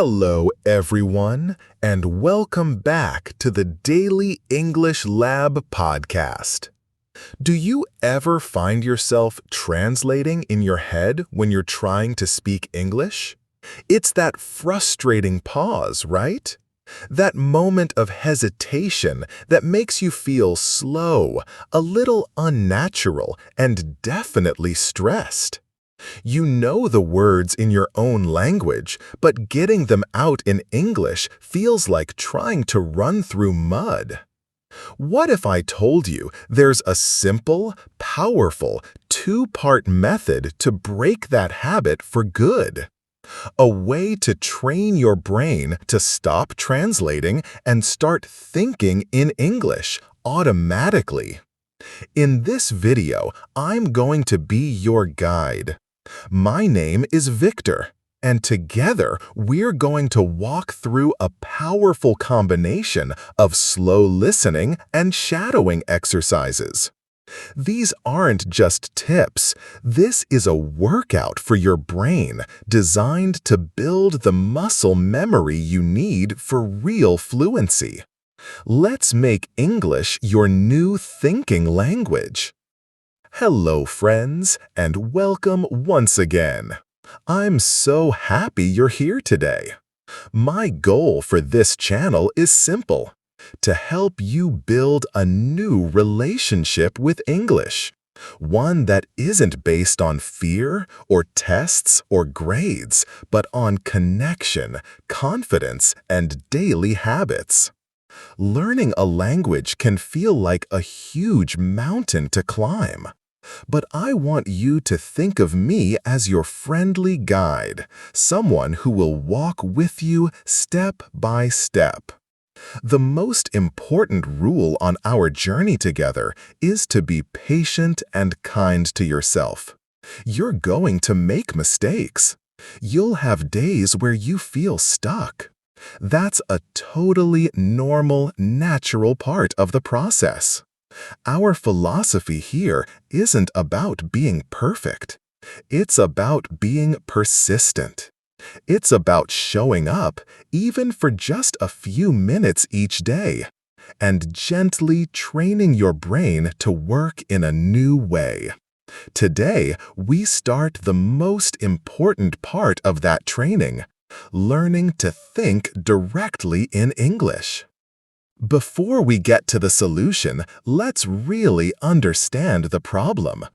Hello, everyone, and welcome back to the Daily English Lab podcast. Do you ever find yourself translating in your head when you're trying to speak English? It's that frustrating pause, right? That moment of hesitation that makes you feel slow, a little unnatural, and definitely stressed. You know the words in your own language, but getting them out in English feels like trying to run through mud. What if I told you there's a simple, powerful, two-part method to break that habit for good? A way to train your brain to stop translating and start thinking in English automatically. In this video, I'm going to be your guide. My name is Victor, and together we're going to walk through a powerful combination of slow listening and shadowing exercises. These aren't just tips. This is a workout for your brain designed to build the muscle memory you need for real fluency. Let's make English your new thinking language. Hello, friends, and welcome once again. I'm so happy you're here today. My goal for this channel is simple: to help you build a new relationship with English, one that isn't based on fear or tests or grades, but on connection, confidence, and daily habits. Learning a language can feel like a huge mountain to climb. But I want you to think of me as your friendly guide, someone who will walk with you step by step. The most important rule on our journey together is to be patient and kind to yourself. You're going to make mistakes. You'll have days where you feel stuck. That's a totally normal, natural part of the process. Our philosophy here isn't about being perfect. It's about being persistent. It's about showing up, even for just a few minutes each day, and gently training your brain to work in a new way. Today, we start the most important part of that training: learning to think directly in English. Before we get to the solution, let's really understand the problem.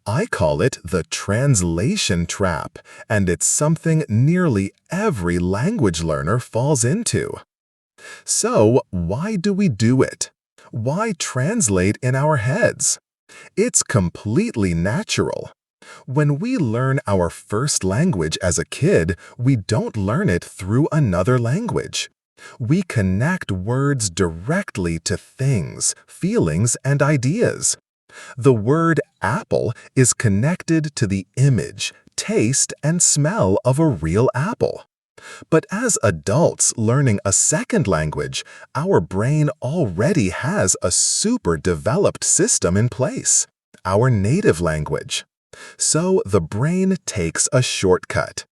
I call it the translation trap, and it's something nearly every language learner falls into. So, why do we do it? Why translate in our heads? It's completely natural. When we learn our first language as a kid, we don't learn it through another language. We connect words directly to things, feelings, and ideas. The word apple is connected to the image, taste, and smell of a real apple. But as adults learning a second language, our brain already has a super developed system in place: our native language. So the brain takes a shortcut.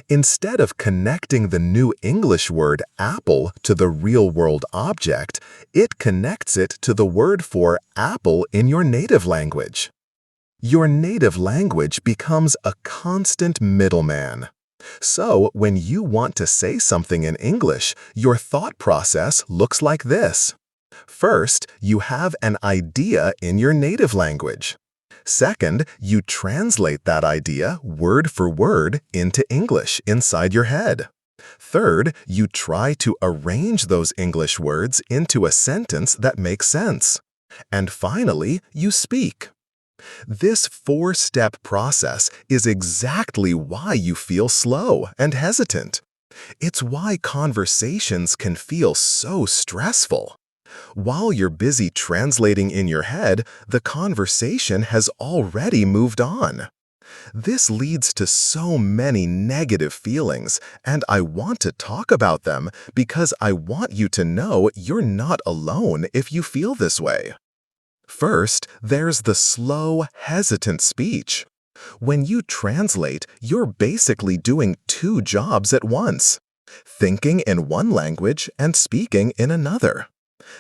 Instead of connecting the new English word apple to the real-world object, it connects it to the word for apple in your native language. Your native language becomes a constant middleman. So when you want to say something in English, your thought process looks like this. First, you have an idea in your native language. Second, you translate that idea word for word into English inside your head. Third, you try to arrange those English words into a sentence that makes sense. And finally, you speak. This four-step process is exactly why you feel slow and hesitant. It's why conversations can feel so stressful. While you're busy translating in your head, the conversation has already moved on. This leads to so many negative feelings, and I want to talk about them because I want you to know you're not alone if you feel this way. First, there's the slow, hesitant speech. When you translate, you're basically doing two jobs at once. thinking in one language and speaking in another.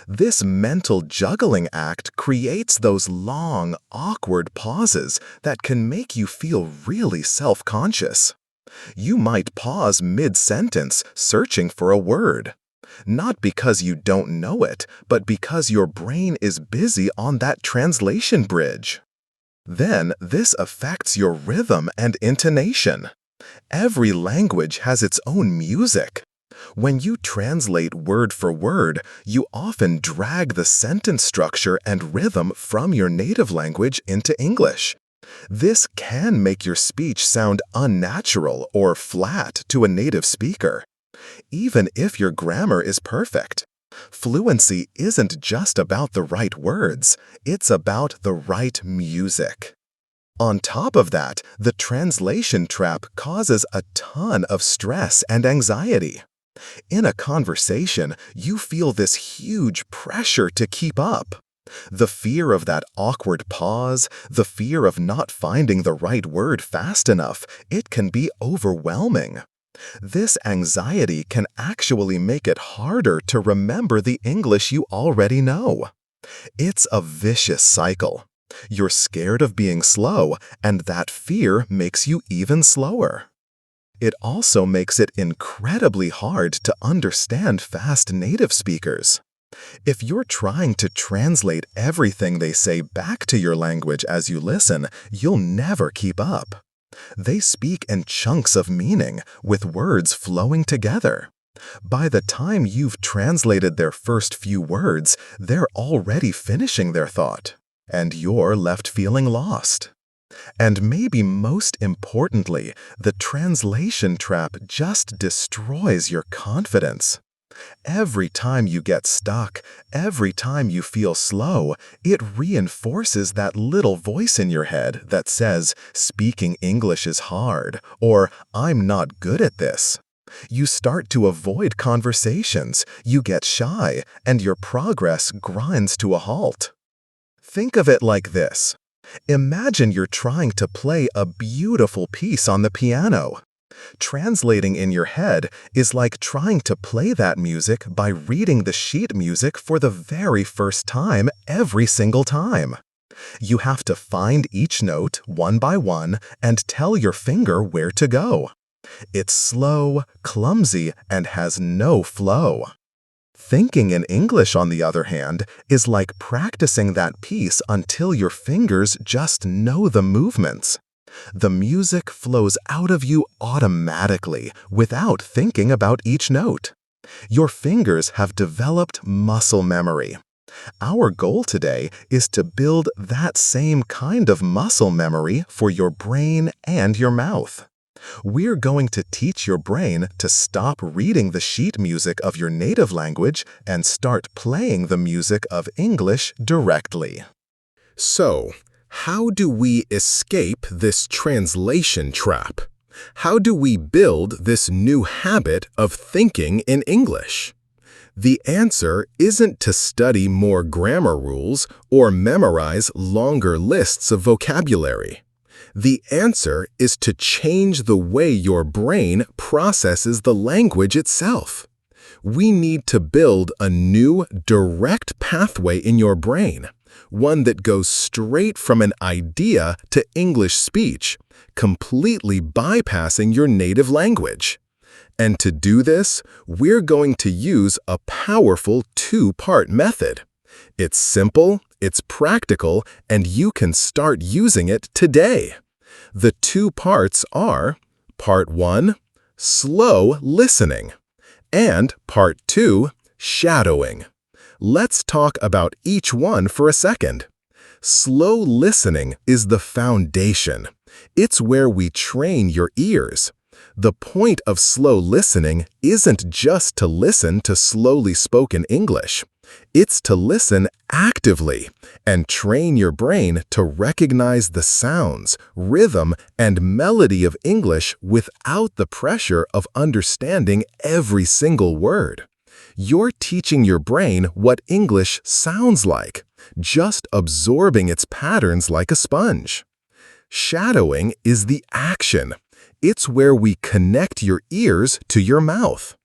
This mental juggling act creates those long, awkward pauses that can make you feel really self-conscious. You might pause mid-sentence searching for a word. Not because you don't know it, but because your brain is busy on that translation bridge. Then, this affects your rhythm and intonation. Every language has its own music. When you translate word for word, you often drag the sentence structure and rhythm from your native language into English. This can make your speech sound unnatural or flat to a native speaker, even if your grammar is perfect. Fluency isn't just about the right words, it's about the right music. On top of that, the translation trap causes a ton of stress and anxiety. In a conversation, you feel this huge pressure to keep up. The fear of that awkward pause, the fear of not finding the right word fast enough, it can be overwhelming. This anxiety can actually make it harder to remember the English you already know. It's a vicious cycle. You're scared of being slow, and that fear makes you even slower. It also makes it incredibly hard to understand fast native speakers. If you're trying to translate everything they say back to your language as you listen, you'll never keep up. They speak in chunks of meaning, with words flowing together. By the time you've translated their first few words, they're already finishing their thought, and you're left feeling lost. And maybe most importantly, the translation trap just destroys your confidence. Every time you get stuck, every time you feel slow, it reinforces that little voice in your head that says, "Speaking English is hard," or "I'm not good at this." You start to avoid conversations, you get shy, and your progress grinds to a halt. Think of it like this. Imagine you're trying to play a beautiful piece on the piano. Translating in your head is like trying to play that music by reading the sheet music for the very first time every single time. You have to find each note one by one and tell your finger where to go. It's slow, clumsy, and has no flow. Thinking in English, on the other hand, is like practicing that piece until your fingers just know the movements. The music flows out of you automatically, without thinking about each note. Your fingers have developed muscle memory. Our goal today is to build that same kind of muscle memory for your brain and your mouth. We're going to teach your brain to stop reading the sheet music of your native language and start playing the music of English directly. So, how do we escape this translation trap? How do we build this new habit of thinking in English? The answer isn't to study more grammar rules or memorize longer lists of vocabulary. The answer is to change the way your brain processes the language itself. We need to build a new, direct pathway in your brain, one that goes straight from an idea to English speech, completely bypassing your native language. And to do this, we're going to use a powerful two-part method. It's simple, it's practical, and you can start using it today. The two parts are Part 1, slow listening, and Part 2, shadowing. Let's talk about each one for a second. Slow listening is the foundation. It's where we train your ears. The point of slow listening isn't just to listen to slowly spoken English. It's to listen actively and train your brain to recognize the sounds, rhythm, and melody of English without the pressure of understanding every single word. You're teaching your brain what English sounds like, just absorbing its patterns like a sponge. Shadowing is the action. It's where we connect your ears to your mouth.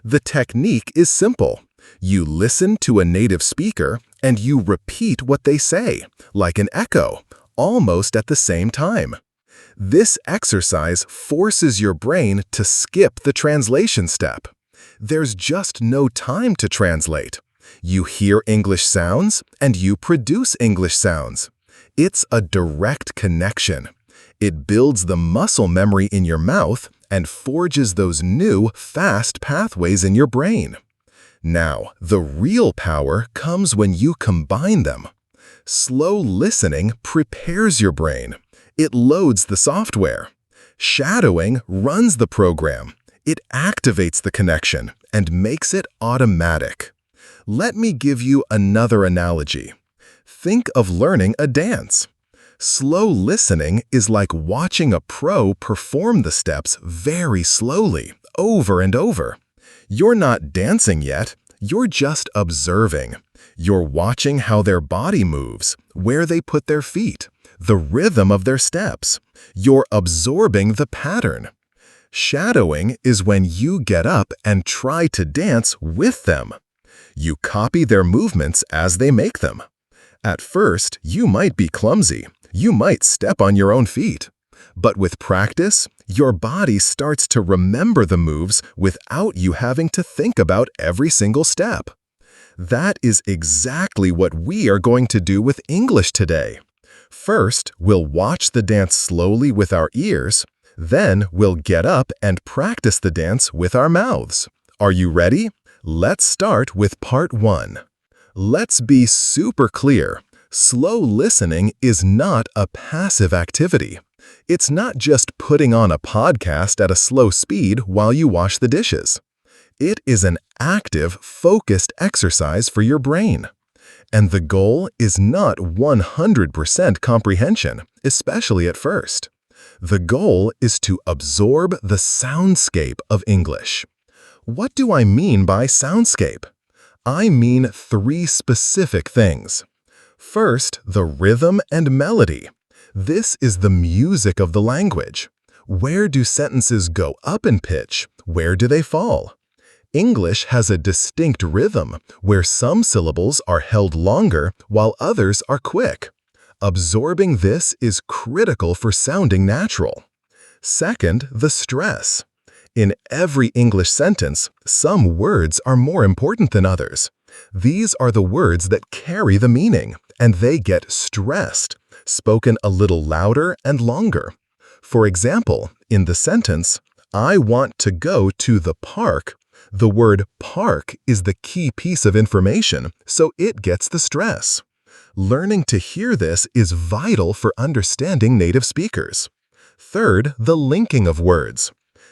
The technique is simple. You listen to a native speaker and you repeat what they say, like an echo, almost at the same time. This exercise forces your brain to skip the translation step. There's just no time to translate. You hear English sounds and you produce English sounds. It's a direct connection. It builds the muscle memory in your mouth and forges those new, fast pathways in your brain. Now, the real power comes when you combine them. Slow listening prepares your brain. It loads the software. Shadowing runs the program. It activates the connection and makes it automatic. Let me give you another analogy. Think of learning a dance. Slow listening is like watching a pro perform the steps very slowly, over and over. You're not dancing yet, you're just observing. You're watching how their body moves, where they put their feet, the rhythm of their steps. You're absorbing the pattern. Shadowing is when you get up and try to dance with them. You copy their movements as they make them. At first, you might be clumsy. You might step on your own feet. But with practice, your body starts to remember the moves without you having to think about every single step. That is exactly what we are going to do with English today. First, we'll watch the dance slowly with our ears. Then, we'll get up and practice the dance with our mouths. Are you ready? Let's start with part 1. Let's be super clear. Slow listening is not a passive activity. It's not just putting on a podcast at a slow speed while you wash the dishes. It is an active, focused exercise for your brain. And the goal is not 100% comprehension, especially at first. The goal is to absorb the soundscape of English. What do I mean by soundscape? I mean 3 specific things. First, the rhythm and melody. This is the music of the language. Where do sentences go up in pitch? Where do they fall? English has a distinct rhythm where some syllables are held longer while others are quick. Absorbing this is critical for sounding natural. Second, the stress. In every English sentence, some words are more important than others. These are the words that carry the meaning, and they get stressed, spoken a little louder and longer. For example, in the sentence, "I want to go to the park," the word park is the key piece of information, so it gets the stress. Learning to hear this is vital for understanding native speakers. Third, the linking of words.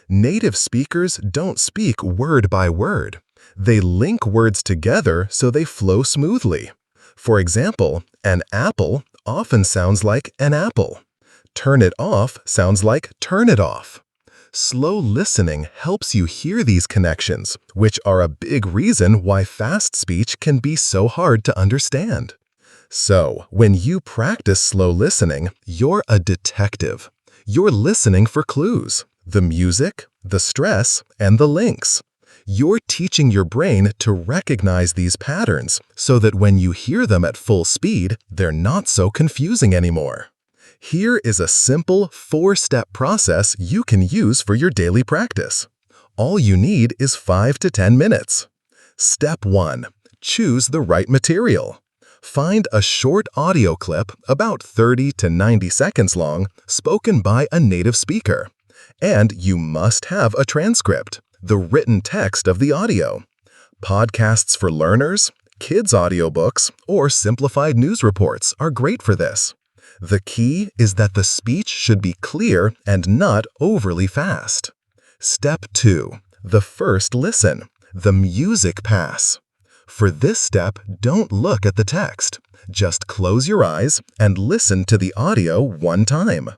Native speakers don't speak word by word. They link words together so they flow smoothly. For example, an apple often sounds like an apple. Turn it off sounds like turn it off. Slow listening helps you hear these connections, which are a big reason why fast speech can be so hard to understand. So, when you practice slow listening, you're a detective. You're listening for clues, the music, the stress, and the links. You're teaching your brain to recognize these patterns so that when you hear them at full speed, they're not so confusing anymore. Here is a simple 4-step process you can use for your daily practice. All you need is 5 to 10 minutes. Step 1. Choose the right material. Find a short audio clip about 30 to 90 seconds long spoken by a native speaker. And you must have a transcript, the written text of the audio. Podcasts for learners, kids' audiobooks, or simplified news reports are great for this. The key is that the speech should be clear and not overly fast. Step 2. The first listen, the music pass. For this step, don't look at the text. Just close your eyes and listen to the audio one time.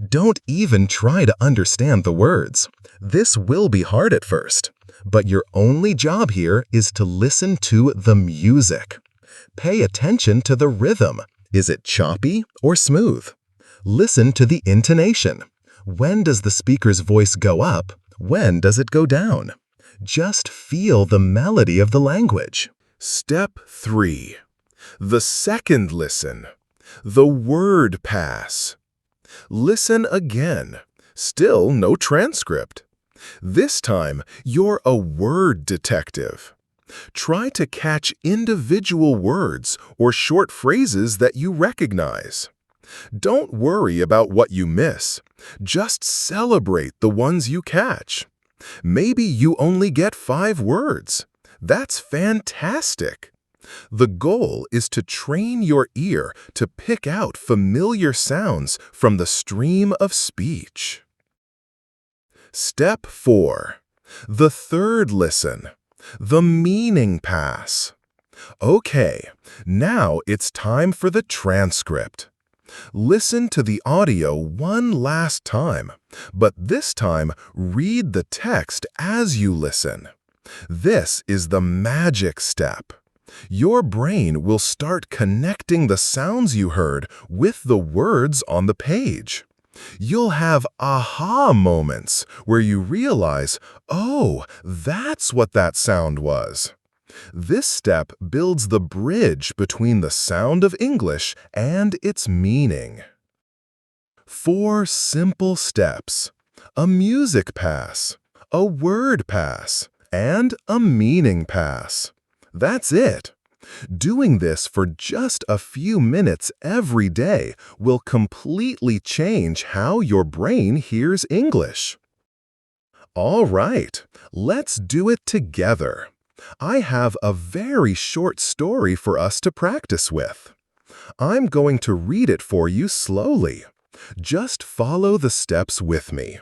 Don't even try to understand the words. This will be hard at first, but your only job here is to listen to the music. Pay attention to the rhythm. Is it choppy or smooth? Listen to the intonation. When does the speaker's voice go up? When does it go down? Just feel the melody of the language. Step 3. The second listen. The word pass. Listen again. Still no transcript. This time, you're a word detective. Try to catch individual words or short phrases that you recognize. Don't worry about what you miss. Just celebrate the ones you catch. Maybe you only get 5 words. That's fantastic. The goal is to train your ear to pick out familiar sounds from the stream of speech. Step 4. The third listen. The meaning pass. Okay, now it's time for the transcript. Listen to the audio one last time, but this time read the text as you listen. This is the magic step. Your brain will start connecting the sounds you heard with the words on the page. You'll have aha moments where you realize, oh, that's what that sound was. This step builds the bridge between the sound of English and its meaning. 4 simple steps: a music pass, a word pass, and a meaning pass. That's it. Doing this for just a few minutes every day will completely change how your brain hears English. All right, let's do it together. I have a very short story for us to practice with. I'm going to read it for you slowly. Just follow the steps with me.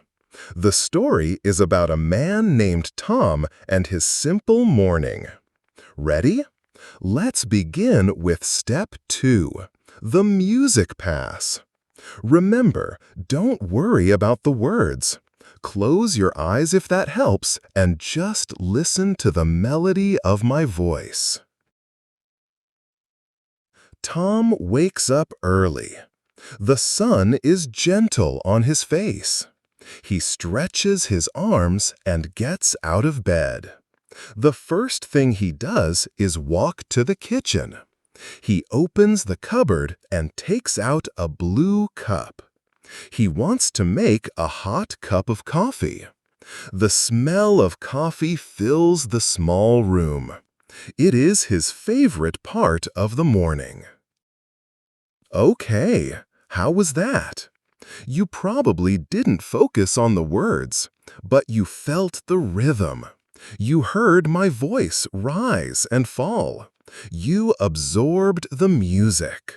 The story is about a man named Tom and his simple morning. Ready? Let's begin with step 2, the music pass. Remember, don't worry about the words. Close your eyes if that helps, and just listen to the melody of my voice. Tom wakes up early. The sun is gentle on his face. He stretches his arms and gets out of bed. The first thing he does is walk to the kitchen. He opens the cupboard and takes out a blue cup. He wants to make a hot cup of coffee. The smell of coffee fills the small room. It is his favorite part of the morning. Okay, how was that? You probably didn't focus on the words, but you felt the rhythm. You heard my voice rise and fall. You absorbed the music.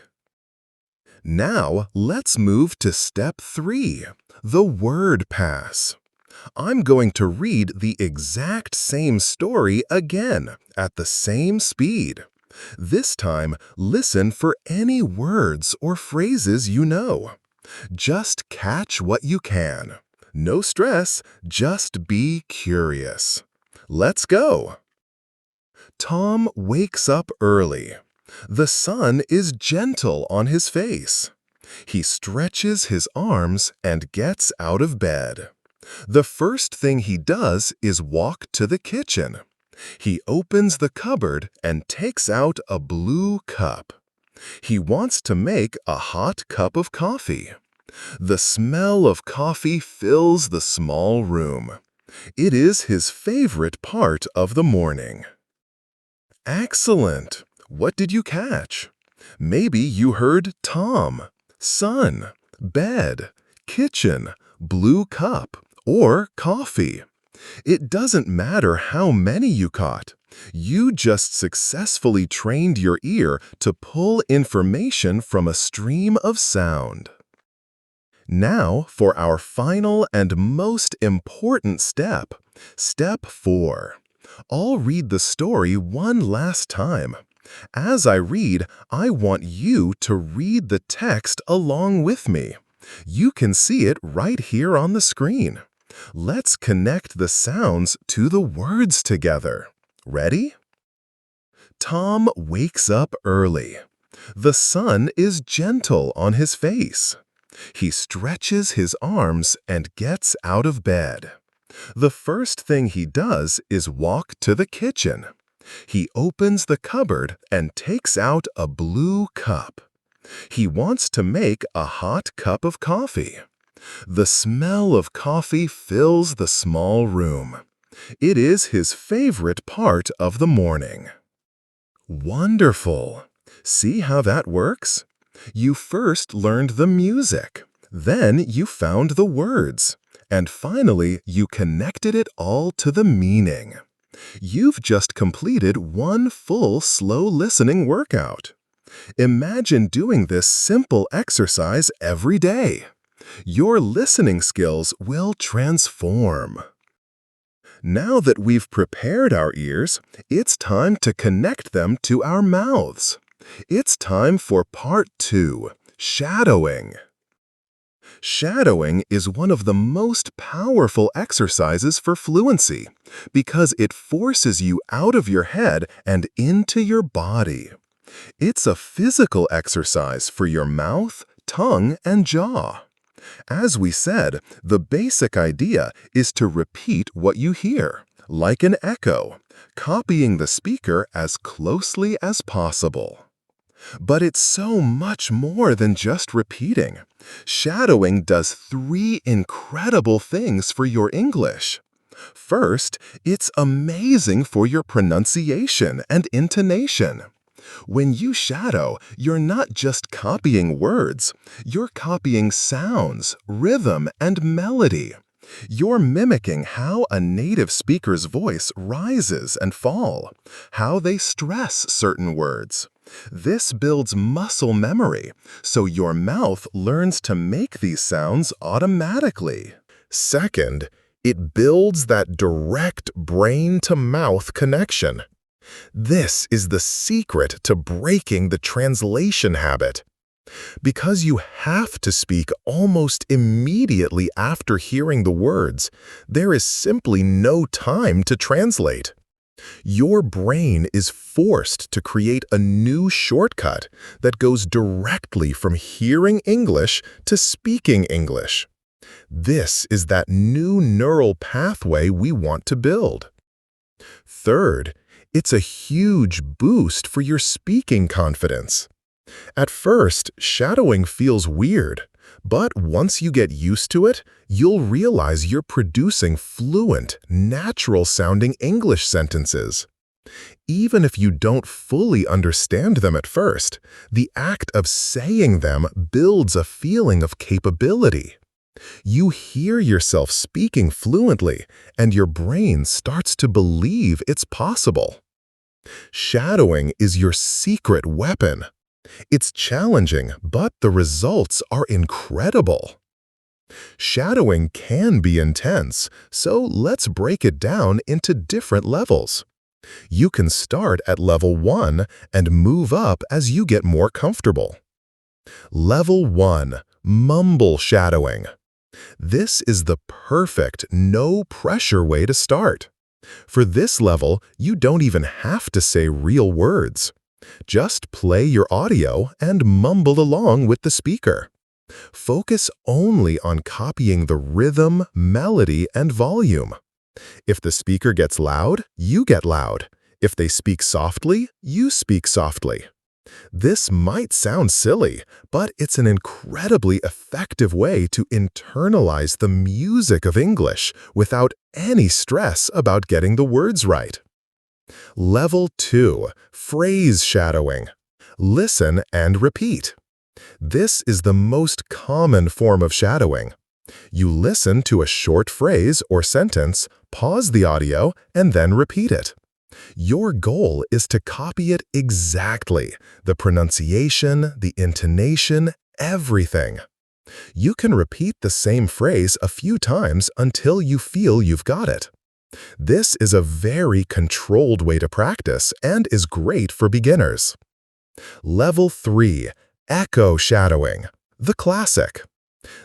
Now, let's move to step 3, the word pass. I'm going to read the exact same story again at the same speed. This time, listen for any words or phrases you know. Just catch what you can. No stress, just be curious. Let's go. Tom wakes up early. The sun is gentle on his face. He stretches his arms and gets out of bed. The first thing he does is walk to the kitchen. He opens the cupboard and takes out a blue cup. He wants to make a hot cup of coffee. The smell of coffee fills the small room. It is his favorite part of the morning. Excellent! What did you catch? Maybe you heard Tom, sun, bed, kitchen, blue cup, or coffee. It doesn't matter how many you caught. You just successfully trained your ear to pull information from a stream of sound. Now for our final and most important step, step 4. I'll read the story one last time. As I read, I want you to read the text along with me. You can see it right here on the screen. Let's connect the sounds to the words together. Ready? Tom wakes up early. The sun is gentle on his face. He stretches his arms and gets out of bed. The first thing he does is walk to the kitchen. He opens the cupboard and takes out a blue cup. He wants to make a hot cup of coffee. The smell of coffee fills the small room. It is his favorite part of the morning. Wonderful! See how that works? You first learned the music, then you found the words, and finally you connected it all to the meaning. You've just completed one full slow listening workout. Imagine doing this simple exercise every day. Your listening skills will transform. Now that we've prepared our ears, it's time to connect them to our mouths. It's time for part 2, shadowing. Shadowing is one of the most powerful exercises for fluency because it forces you out of your head and into your body. It's a physical exercise for your mouth, tongue, and jaw. As we said, the basic idea is to repeat what you hear, like an echo, copying the speaker as closely as possible. But it's so much more than just repeating. Shadowing does 3 incredible things for your English. First, it's amazing for your pronunciation and intonation. When you shadow, you're not just copying words, you're copying sounds, rhythm, and melody. You're mimicking how a native speaker's voice rises and falls, how they stress certain words. This builds muscle memory, so your mouth learns to make these sounds automatically. Second, it builds that direct brain-to-mouth connection. This is the secret to breaking the translation habit. Because you have to speak almost immediately after hearing the words, there is simply no time to translate. Your brain is forced to create a new shortcut that goes directly from hearing English to speaking English. This is that new neural pathway we want to build. Third, it's a huge boost for your speaking confidence. At first, shadowing feels weird, but once you get used to it, you'll realize you're producing fluent, natural-sounding English sentences. Even if you don't fully understand them at first, the act of saying them builds a feeling of capability. You hear yourself speaking fluently, and your brain starts to believe it's possible. Shadowing is your secret weapon. It's challenging, but the results are incredible. Shadowing can be intense, so let's break it down into different levels. You can start at level 1 and move up as you get more comfortable. Level 1, mumble shadowing. This is the perfect, no-pressure way to start. For this level, you don't even have to say real words. Just play your audio and mumble along with the speaker. Focus only on copying the rhythm, melody, and volume. If the speaker gets loud, you get loud. If they speak softly, you speak softly. This might sound silly, but it's an incredibly effective way to internalize the music of English without any stress about getting the words right. Level 2, phrase shadowing. Listen and repeat. This is the most common form of shadowing. You listen to a short phrase or sentence, pause the audio, and then repeat it. Your goal is to copy it exactly, the pronunciation, the intonation, everything. You can repeat the same phrase a few times until you feel you've got it. This is a very controlled way to practice and is great for beginners. Level 3, echo shadowing, the classic.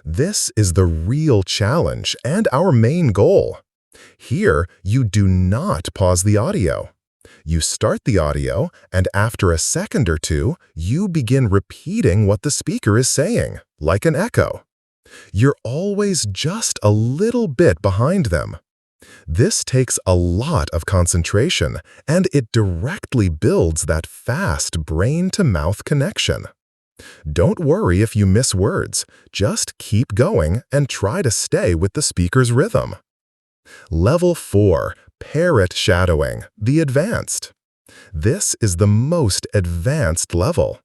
This is the real challenge and our main goal. Here, you do not pause the audio. You start the audio, and after a second or two, you begin repeating what the speaker is saying, like an echo. You're always just a little bit behind them, This takes a lot of concentration, and it directly builds that fast brain-to-mouth connection. Don't worry if you miss words. Just keep going and try to stay with the speaker's rhythm. Level 4, Parrot Shadowing, the advanced. This is the most advanced level.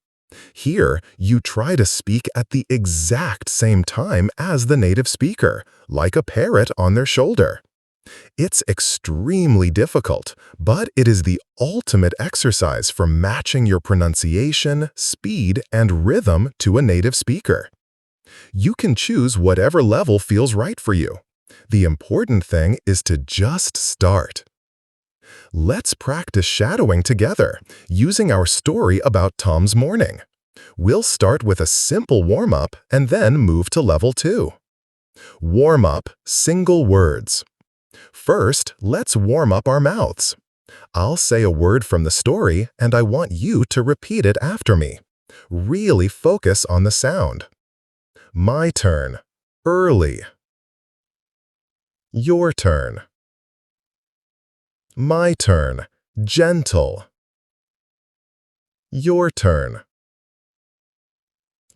Here, you try to speak at the exact same time as the native speaker, like a parrot on their shoulder. It's extremely difficult, but it is the ultimate exercise for matching your pronunciation, speed, and rhythm to a native speaker. You can choose whatever level feels right for you. The important thing is to just start. Let's practice shadowing together, using our story about Tom's morning. We'll start with a simple warm-up and then move to level 2. Warm-up, single words. First, let's warm up our mouths. I'll say a word from the story, and I want you to repeat it after me. Really focus on the sound. My turn. Early. Your turn. My turn. Gentle. Your turn.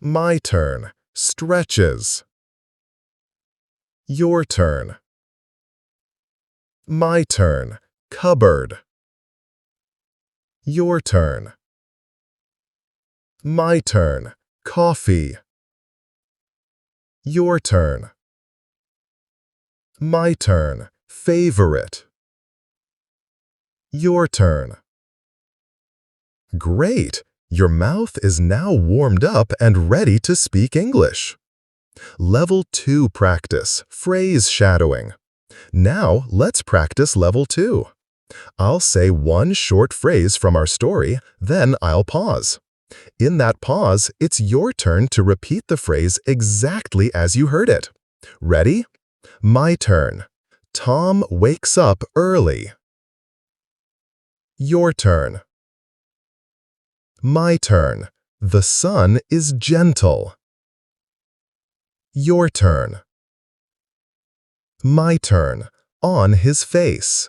My turn. Stretches. Your turn. My turn. Cupboard. Your turn. My turn. Coffee. Your turn. My turn. Favorite. Your turn. Great! Your mouth is now warmed up and ready to speak English. Level 2 practice, phrase shadowing. Now, let's practice level 2. I'll say one short phrase from our story, then I'll pause. In that pause, it's your turn to repeat the phrase exactly as you heard it. Ready? My turn. Tom wakes up early. Your turn. My turn. The sun is gentle. Your turn. My turn. On his face.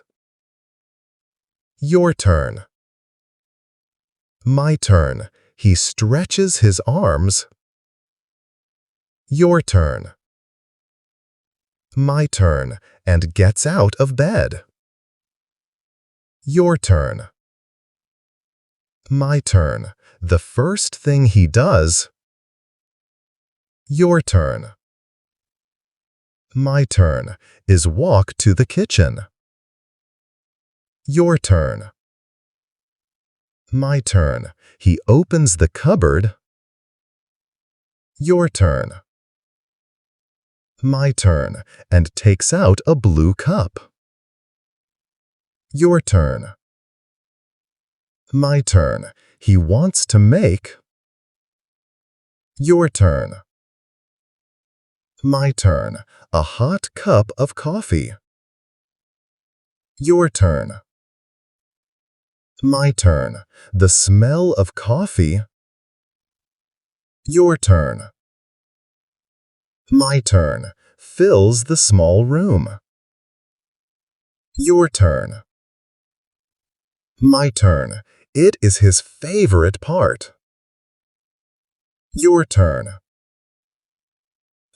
Your turn. My turn. He stretches his arms. Your turn. My turn. And gets out of bed. Your turn. My turn. The first thing he does. Your turn. My turn. Is walk to the kitchen. Your turn. My turn. He opens the cupboard. Your turn. My turn. And takes out a blue cup. Your turn. My turn. He wants to make. Your turn. My turn. A hot cup of coffee. Your turn. My turn. The smell of coffee. Your turn. My turn. Fills the small room. Your turn. My turn. It is his favorite part. Your turn.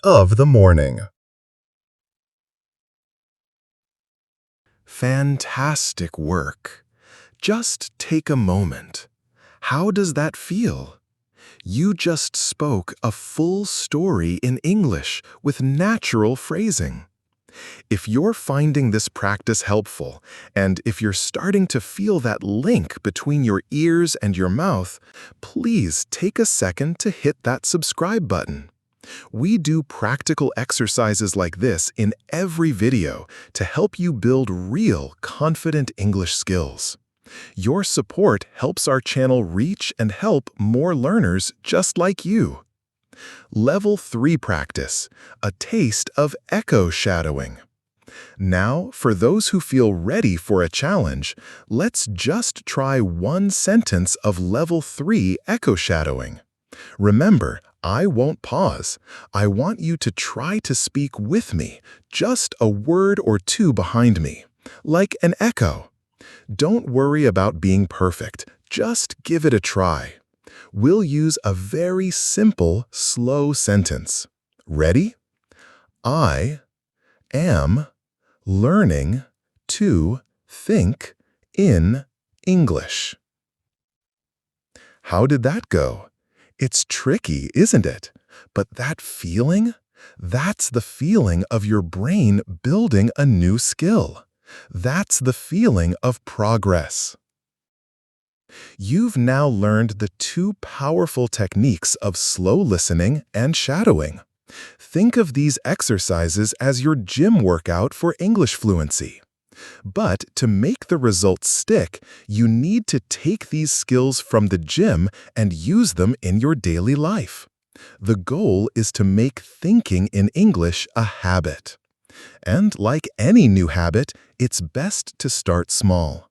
Of the morning. Fantastic work. Just take a moment. How does that feel? You just spoke a full story in English with natural phrasing. If you're finding this practice helpful, and if you're starting to feel that link between your ears and your mouth, please take a second to hit that subscribe button. We do practical exercises like this in every video to help you build real, confident English skills. Your support helps our channel reach and help more learners just like you. Level 3 practice, a taste of echo shadowing. Now, for those who feel ready for a challenge, let's just try one sentence of Level 3 echo shadowing. Remember, I won't pause. I want you to try to speak with me, just a word or two behind me, like an echo. Don't worry about being perfect. Just give it a try. We'll use a very simple, slow sentence. Ready? I am learning to think in English. How did that go? It's tricky, isn't it? But that feeling? That's the feeling of your brain building a new skill. That's the feeling of progress. You've now learned the two powerful techniques of slow listening and shadowing. Think of these exercises as your gym workout for English fluency. But to make the results stick, you need to take these skills from the gym and use them in your daily life. The goal is to make thinking in English a habit. And like any new habit, it's best to start small.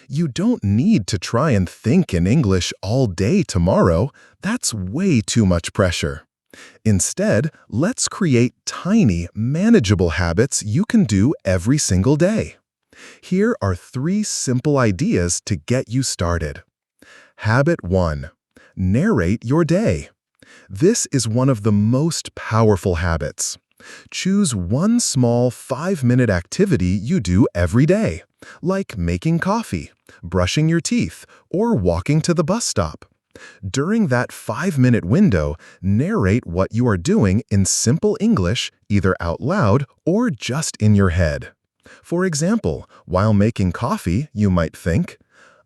You don't need to try and think in English all day tomorrow. That's way too much pressure. Instead, let's create tiny, manageable habits you can do every single day. Here are 3 simple ideas to get you started. Habit 1. Narrate your day. This is one of the most powerful habits. Choose one small 5-minute activity you do every day, like making coffee, brushing your teeth, or walking to the bus stop. During that 5-minute window, narrate what you are doing in simple English, either out loud or just in your head. For example, while making coffee, you might think,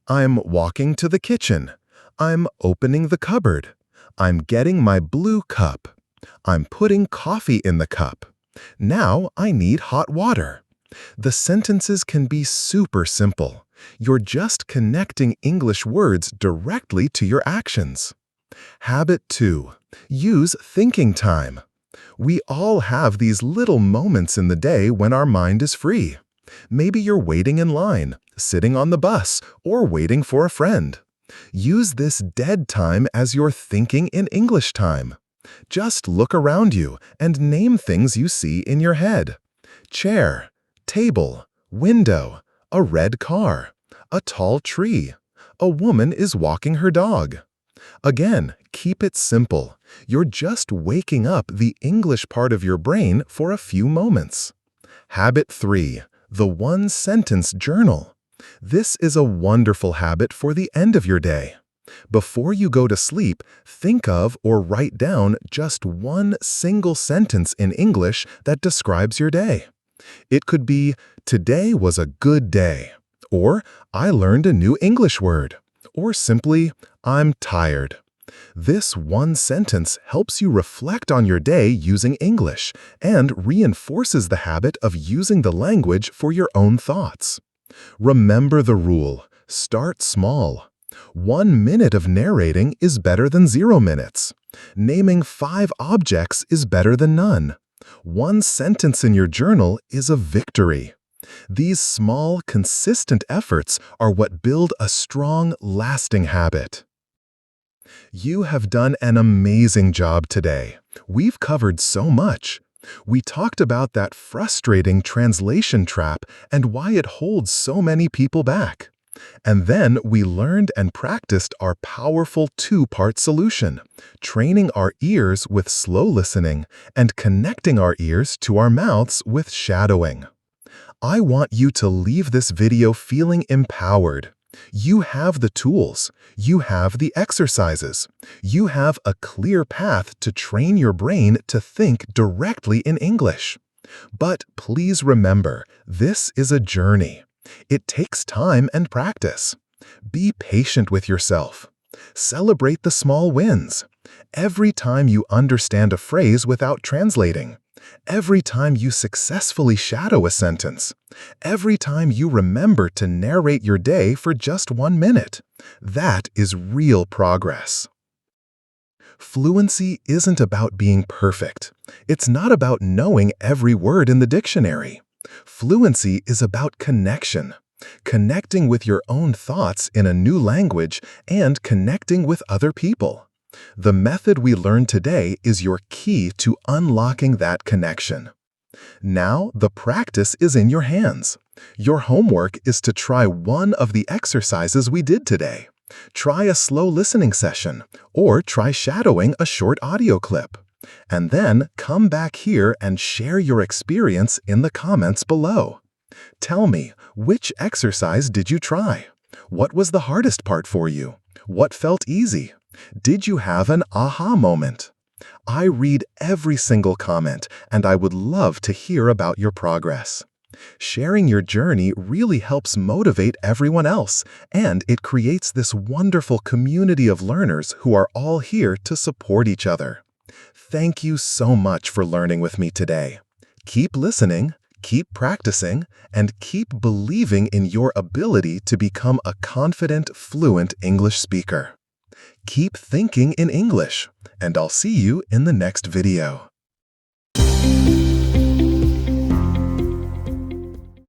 I'm walking to the kitchen. I'm opening the cupboard. I'm getting my blue cup. I'm putting coffee in the cup. Now I need hot water. The sentences can be super simple. You're just connecting English words directly to your actions. Habit 2. Use thinking time. We all have these little moments in the day when our mind is free. Maybe you're waiting in line, sitting on the bus, or waiting for a friend. Use this dead time as your thinking in English time. Just look around you and name things you see in your head. Chair, table, window, a red car, a tall tree. A woman is walking her dog. Again, keep it simple. You're just waking up the English part of your brain for a few moments. Habit 3. The one-sentence journal. This is a wonderful habit for the end of your day. Before you go to sleep, think of or write down just one single sentence in English that describes your day. It could be, "Today was a good day," or "I learned a new English word," or simply, "I'm tired." This one sentence helps you reflect on your day using English and reinforces the habit of using the language for your own thoughts. Remember the rule: start small. 1 minute of narrating is better than 0 minutes. Naming 5 objects is better than none. 1 sentence in your journal is a victory. These small, consistent efforts are what build a strong, lasting habit. You have done an amazing job today. We've covered so much. We talked about that frustrating translation trap and why it holds so many people back. And then we learned and practiced our powerful 2-part solution, training our ears with slow listening and connecting our ears to our mouths with shadowing. I want you to leave this video feeling empowered. You have the tools. You have the exercises. You have a clear path to train your brain to think directly in English. But please remember, this is a journey. It takes time and practice. Be patient with yourself. Celebrate the small wins. Every time you understand a phrase without translating. Every time you successfully shadow a sentence. Every time you remember to narrate your day for just 1 minute. That is real progress. Fluency isn't about being perfect. It's not about knowing every word in the dictionary. Fluency is about connection. Connecting with your own thoughts in a new language and connecting with other people. The method we learned today is your key to unlocking that connection. Now, the practice is in your hands. Your homework is to try one of the exercises we did today. Try a slow listening session, or try shadowing a short audio clip. And then come back here and share your experience in the comments below. Tell me, which exercise did you try? What was the hardest part for you? What felt easy? Did you have an aha moment? I read every single comment, and I would love to hear about your progress. Sharing your journey really helps motivate everyone else, and it creates this wonderful community of learners who are all here to support each other. Thank you so much for learning with me today. Keep listening, keep practicing, and keep believing in your ability to become a confident, fluent English speaker. Keep thinking in English, and I'll see you in the next video.